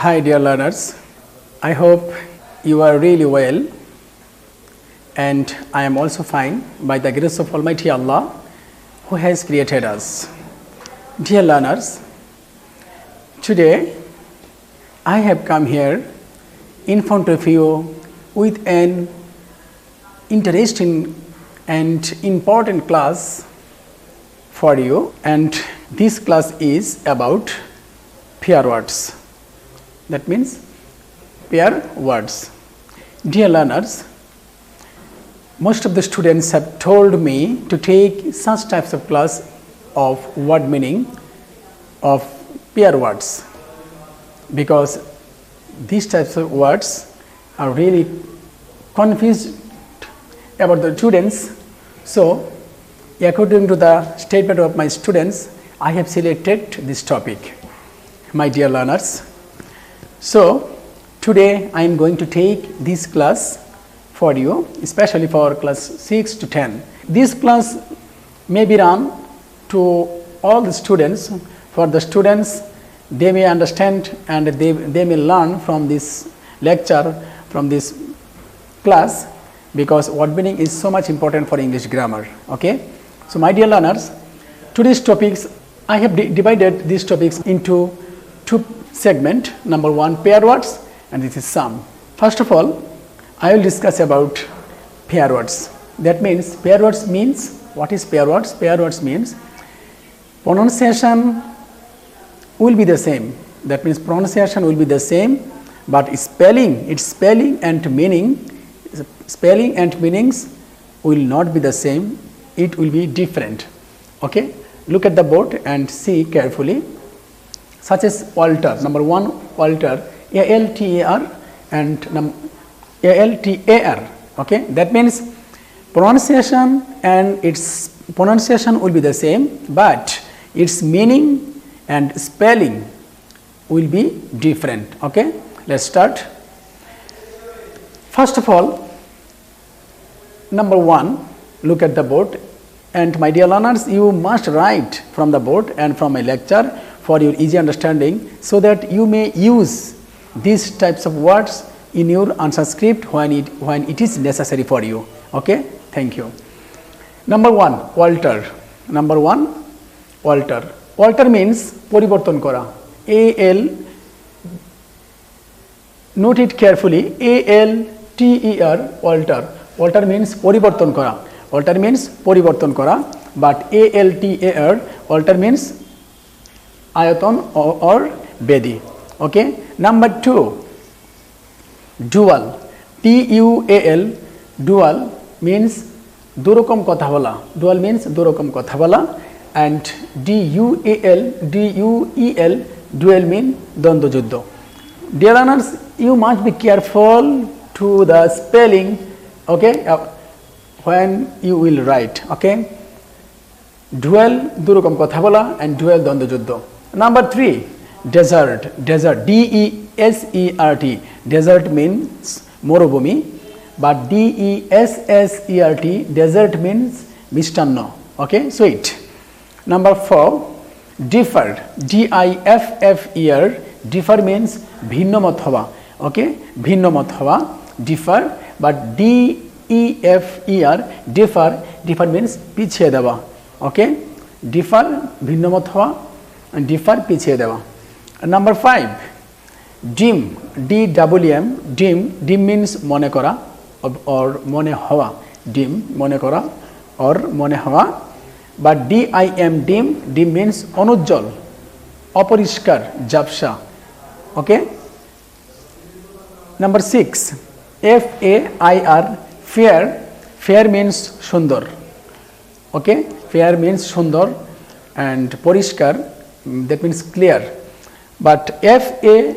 Hi, dear learners. I hope you are really well, and I am also fine by the grace of Almighty Allah who has created us. Dear learners, today I have come here in front of you with an interesting and important class for you, and this class is about pair words. That means pair words. Dear learners, most of the students have told me to take such types of class of word meaning of pair words, because these types of words are really confused about the students. So according to the statement of my students, I have selected this topic, my dear learners. So today I am going to take this class for you, especially for class 6 to 10. This class may be run to all the students. For the students, they may understand and they may learn from this lecture, from this class, because word meaning is so much important for English grammar. Okay? So my dear learners, today's topics, I have divided these topics into two segments. Number one, pair words, and this is sum. First of all, I will discuss about pair words. That means pair words means, what is pair words? Pair words means pronunciation will be the same. That means pronunciation will be the same, but its spelling and meanings will not be the same. It will be different. Okay? Look at the board and see carefully. Such as altar. Number one, altar, A-L-T-A-R and A-L-T-A-R. Okay? That means pronunciation and its pronunciation will be the same, but its meaning and spelling will be different. Okay? Let's start. First of all, number one, look at the board, and my dear learners, you must write from the board and from my lecture for your easy understanding, so that you may use these types of words in your answer script when it is necessary for you. Okay? Thank you. Number one, alter. Number one, alter. Alter means poriborton kora. A-L, note it carefully, A-L-T-E-R, alter. Alter means poriborton kora. Alter means poriborton kora, but A-L-T-A-R, alter means ayoton or bedi. Okay? Number two, dual. D-U-A-L, dual means durokom kotha bola. Dual means durokom kotha bola, and D-U-E-L, dual means dvandva juddho. Dear learners, you must be careful to the spelling, okay, when you will write. Okay? Dual durokom kotha bola and dual dvandva juddho. Number three, desert. Desert, D-E-S-E-R-T. Desert means morobhumi, but D-E-S-S-E-R-T, desert means mishtanno. Okay, sweet. Number four, differ. D-I-F-F-E-R. Differ means bhinno mot howa. Okay, bhinno mot howa, differ, but D-E-F-E-R, differ means pichhiye dewa. Okay, differ, bhinno mot howa, and differ, pichhiye dewa. Number five, dim. D-W-M, dim. Dim means mone kora or mone hawa. Dim, mone kora or mone hawa. But D-I-M, dim. Dim means onujjol, oporiskar, japsha. Okay? Number six, F-A-I-R, fair. Fair means sundar. Okay? Fair means sundar, and poriskar, that means clear. But F-A-R-E,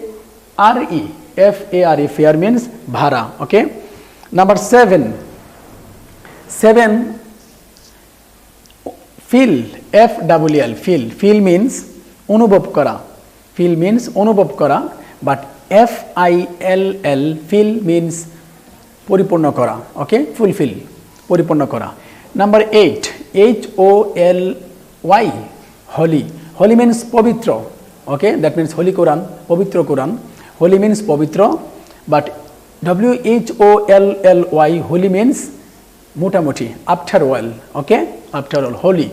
fair means bhara. Okay? Number seven, feel. F-W-L, feel. Feel means anubhav kara. Feel means anubhav kara, but F-I-L-L, feel means poriporno kora. Okay? Fulfill, poriporno kora. Number eight, H-O-L-Y, holy. Holy means pavitra. Okay, that means Holy Quran, Pavitra Quran. holy means পবিত্র, but WHOLLY holy means মোটামুটি, after all, okay, after all, holy.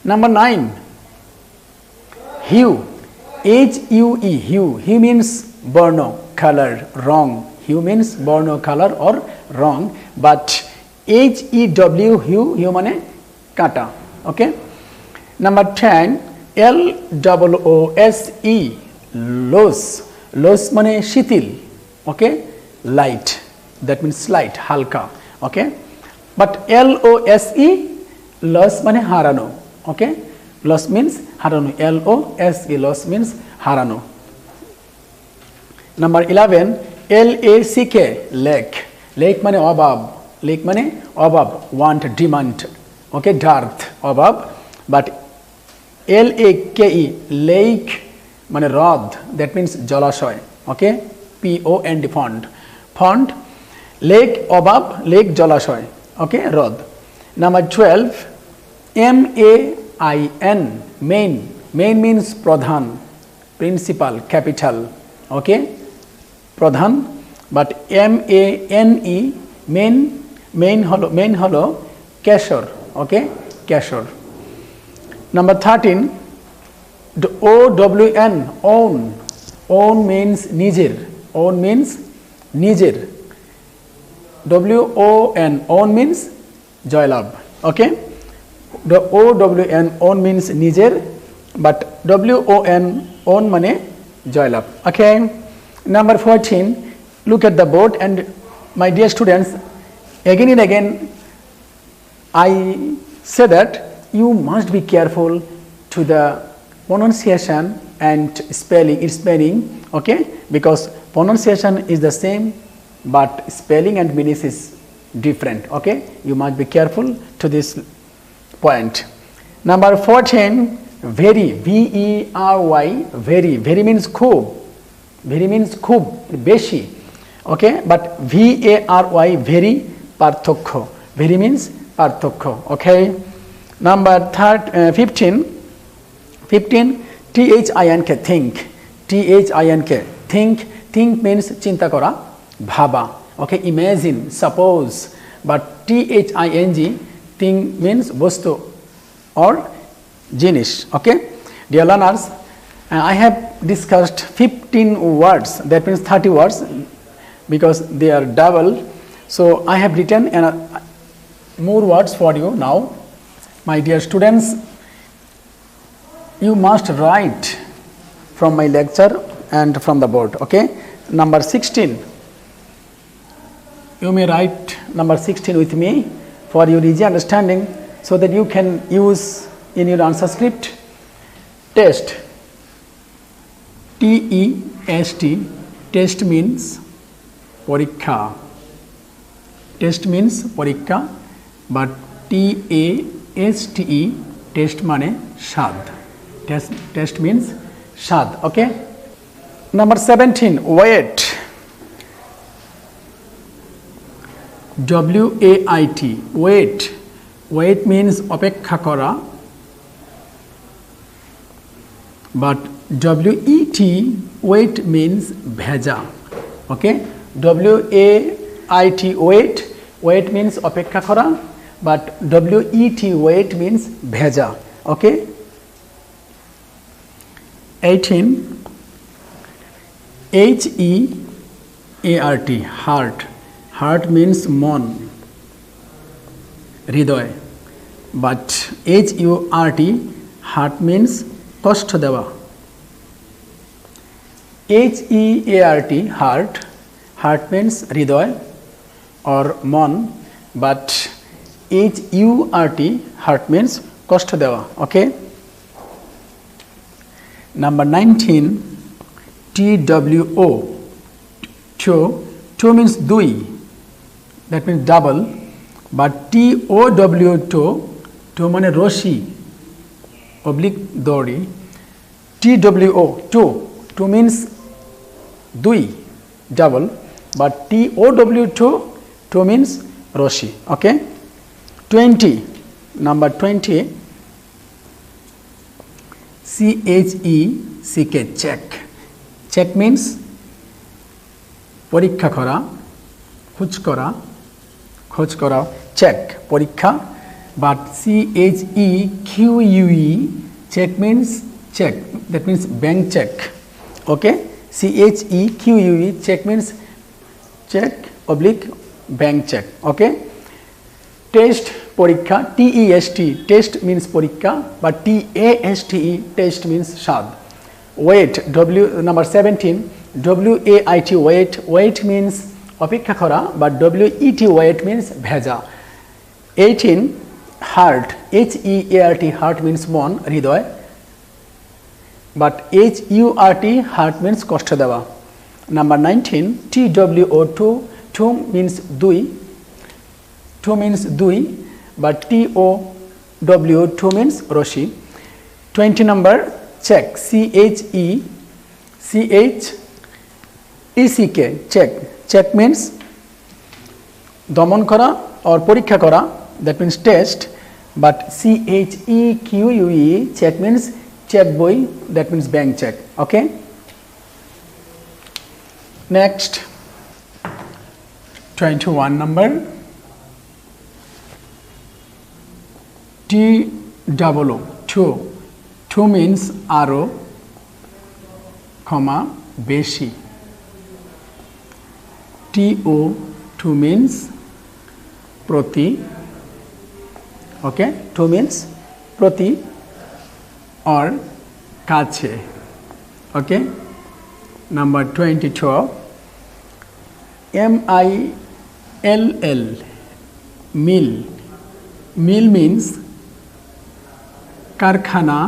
Number 9, hue, HUE, hue means বর্ণ, color, রং. Hue means বর্ণ, color or wrong, but HEW, hue মানে কাটা, okay. Number 10, LOOSE, loose মানে শিথিল, okay, light, that means light, হালকা, okay. But LOSE, loss মানে হারানো, okay, loss means হারানো, LOSE, loss means হারানো. Number 11, LACK, lake মানে অভাব, lake মানে অভাব, want, demand, okay, dearth, অভাব, but LAKE, lake মানে হ্রদ, that means জলাশয়, okay, POND, pond, lake অভাব, lake জলাশয়, okay, হ্রদ. Number 12, MAIN, main means প্রধান, principal, capital, okay, প্রধান, but MANE, main হলো কেশর, okay, কেশর. Number 13, OWN, own means নিজের, WON means জয়লাভ, okay. The OWN means নিজের, but WON মানে জয়লাভ, okay. Number 14, look at the board, and my dear students, again and again I say that you must be careful to the pronunciation and spelling, okay, because pronunciation is the same but spelling and meaning is different, okay. You must be careful to this point. Number 14, very, very, very means খুব, বেশি, okay, but VARY, very, পার্থক্য, very means পার্থক্য, okay. Number 15, think means চিন্তা করা, ভাবা, okay, imagine, suppose, but think means বস্তু or জিনিস, okay. Dear learners, I have discussed 15 words, that means 30 words, because they are double, so I have written more words for you now. My dear students, you must write from my lecture and from the board, okay. Number 16, you may write number 16 with me for your easy understanding, so that you can use in your answer script. Test, TEST, test means পরীক্ষা, but TASTE, test মানে স্বাদ, test means স্বাদ, okay. Number 17, wait, WAIT, wait means অপেক্ষা করা, but wait means ভেজা, okay. wait means অপেক্ষা করা, but wait means ভেজা, okay. 18, HEART, heart means মন, হৃদয়, but heart means কষ্ট দেওয়া. HEART, heart means Hridoy or মন, but heart means কষ্ট দেওয়া, okay. Number 19, TWO, two means দুই, that means double, but TOW, মানে রশি, oblique দড়ি. TWO, two means দুই, double, but TOW, means রশি, okay. 20, number 20, CHECK, check means পরীক্ষা করা, খোঁজ করা, check পরীক্ষা, but CHEQUE check means check, that means bank check. Okay, CHEQUE check means check oblique bank check. Okay, test পরীক্ষা, TEST test means পরীক্ষা, but TASTE test means স্বাদ. Wait, number 17, WAIT wait means অপেক্ষা করা, but WET wait means ভেজা. 18, heart, HEART heart means মন, হৃদয়, but HURT heart means কষ্ট দেওয়া. Number 19, TWO two means দুই, but TOW two means রশি. 20 number, check, CHECK check means দমন করা or পরীক্ষা করা, that means test, but CHEQUE check means check বই, that means bank check. Okay, next 21 number, TOO two means আরো, comma বেশি. TO two means প্রতি. Okay, two means প্রতি or কাছে. Okay, number 22, MILL mill means কারখানা.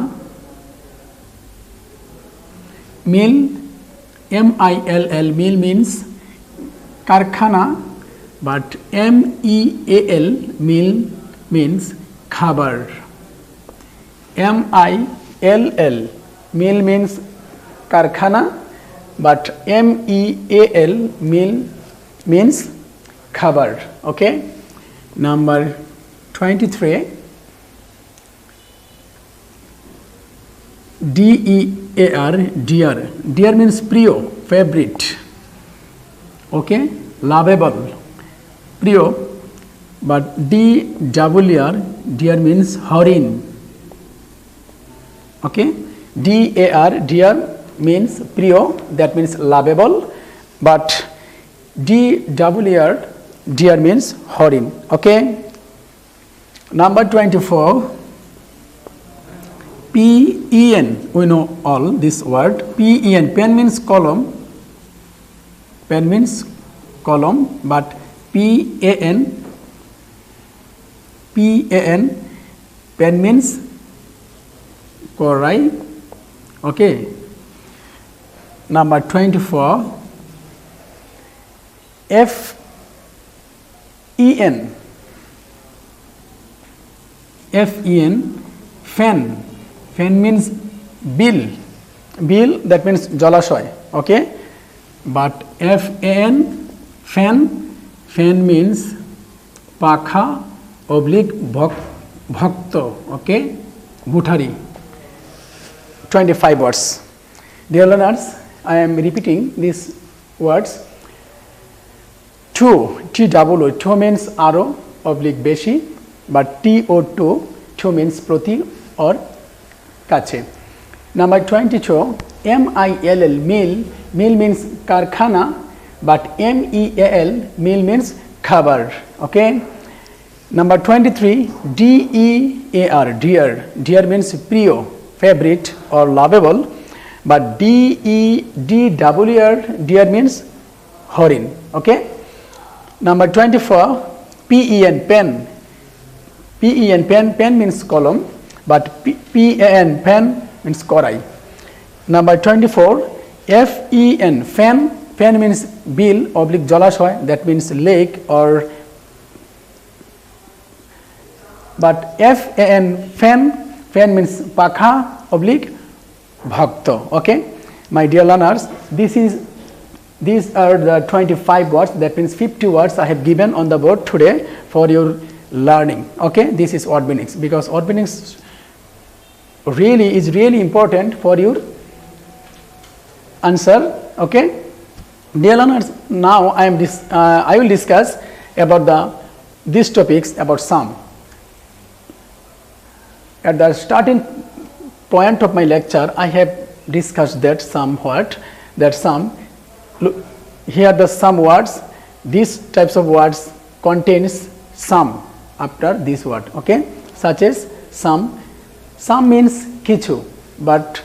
mill mill means কারখানা, but MEAL mill means খাবার. MILL mill means কারখানা, but MEAL mill means খাবার. Okay, number 23, DEAR dear means প্রিয়, favorite. Okay, lovable, প্রিয়, but DEAR dear means হরিণ. Okay, DAR dear means প্রিয়, that means lovable, but DEAR dear means হরিণ. Okay, number 24, PEN, we know all this word. PEN, pen means column, but PAN pen means korai. Okay, number 24, FEN fan means bill, that means জলাশয়. Okay, but fan means পাখা oblique ভক্ত. Okay, বুঠারি. 25 words. Dear learners, I am repeating these words. TWO means আরো oblique বেশি, but TO2 means প্রতি or কাছে. Number 22, MILL mill means কারখানা, but MEAL mill means খাবার. Okay, number 23, DEAR dear means প্রিয়, favorite or lovable, but DEAR dear means হরিণ. Okay, number 24, PEN pen means column, but PAN pen means korai. Number 24, FEN fan means bill oblique জলাশয়, that means lake or, but FAN fan means পাখা oblique ভক্ত. Okay, my dear learners, these are the 25 words, that means 50 words I have given on the board today for your learning. Okay, this is word meanings, because word meanings is really important for your answer. Okay, Dear learners, now I will discuss about these topics about sum. At the starting point of my lecture, I have discussed that sum. Look, here the sum words. These types of words contains sum after this word. Okay, such as sum. Sum means kichu, but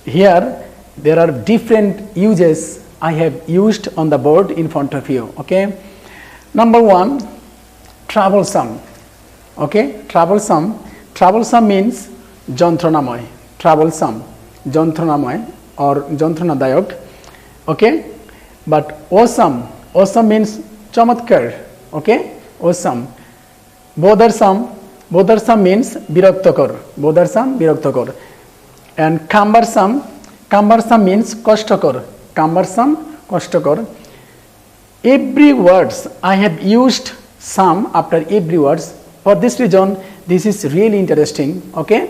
here there are different uses I have used on the board in front of you. Okay, number one, troublesome. Okay, troublesome means যন্ত্রণাময়, troublesome, যন্ত্রণাময় or যন্ত্রণাদায়ক. Okay, but awesome means চমৎকার. Okay, awesome. bothersome means বিরক্তকর, বিরক্তকর. And cumbersome means কষ্টকর, কষ্টকর. Every words I have used sum after every words. For this reason, this is really interesting. Okay,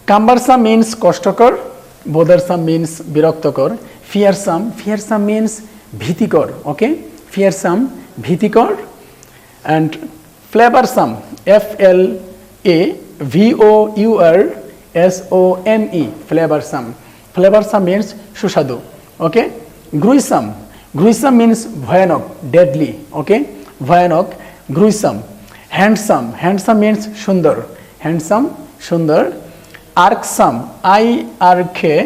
cumbersome means কষ্টকর, bothersome means বিরক্তকর. Fearsome means ভীতিকর. Okay, fearsome, ভীতিকর. And flavorsome, FLAVOURSOME, flavorsome means সুস্বাদু. Okay, gruesome means ভয়ানক, deadly. Okay, ভয়ানক, gruesome. Handsome means সুন্দর, সুন্দর. Irksome, IRKSOME,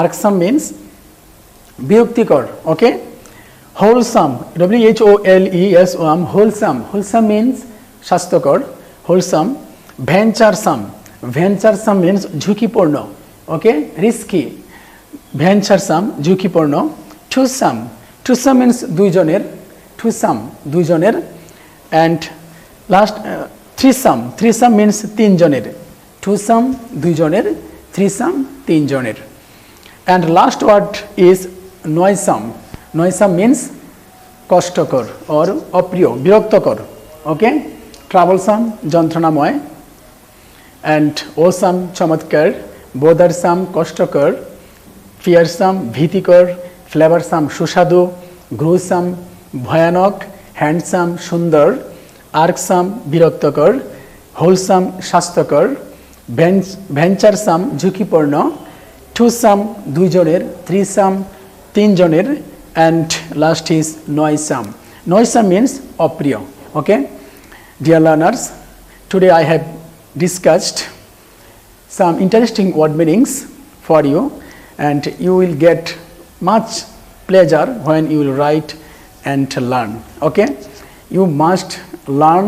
irksome means বিরক্তিকর. Okay, wholesome, WHOLESOME, wholesome means স্বাস্থ্যকর, wholesome. Venturesome means ঝুঁকিপূর্ণ. Okay, risky. Venturesome, ঝুঁকিপূর্ণ. Twosome means দুইজনের. And last threesome means তিনজনের. Twosome দুইজনের, threesome তিনজনের. And last word is noisome means কষ্টকর or অপ্রিয়, বিরক্তকর. Okay, troublesome যন্ত্রণাময়, and awesome চমৎকার, bothersome কষ্টকর, fearsome ভীতিকর, flavorsome সুস্বাদু, gruesome ভয়ানক, handsome সুন্দর, irksome বিরক্তকর, wholesome স্বাস্থ্যকর, venturesome ঝুঁকিপূর্ণ, twosome দুইজনের, threesome তিনজনের, and last is noisome. Noisome means অপ্রিয়. Okay, dear learners, today I have discussed some interesting word meanings for you, and you will get much pleasure when you will write and learn. Okay, you must learn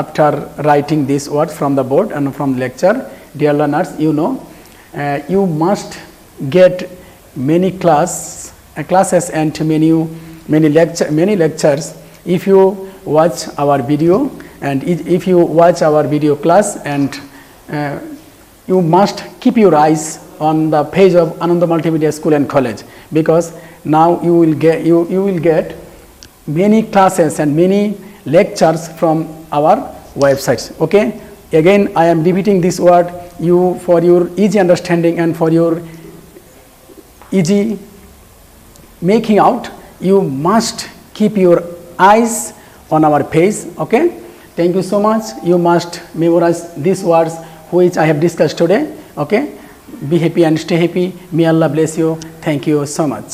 after writing these words from the board and from the lecture. Dear learners, you know, you must get many classes and many lectures if you watch our video, and if you watch our video class, and you must keep your eyes on the page of Ananda Multimedia School and College, because now you will get many classes and many lectures from our websites. Okay, again I am repeating this word for your easy understanding and for your easy making out. You must keep your eyes on our page. Okay, thank you so much. You must memorize these words which I have discussed today. Okay, be happy and stay happy. May Allah bless you. Thank you so much.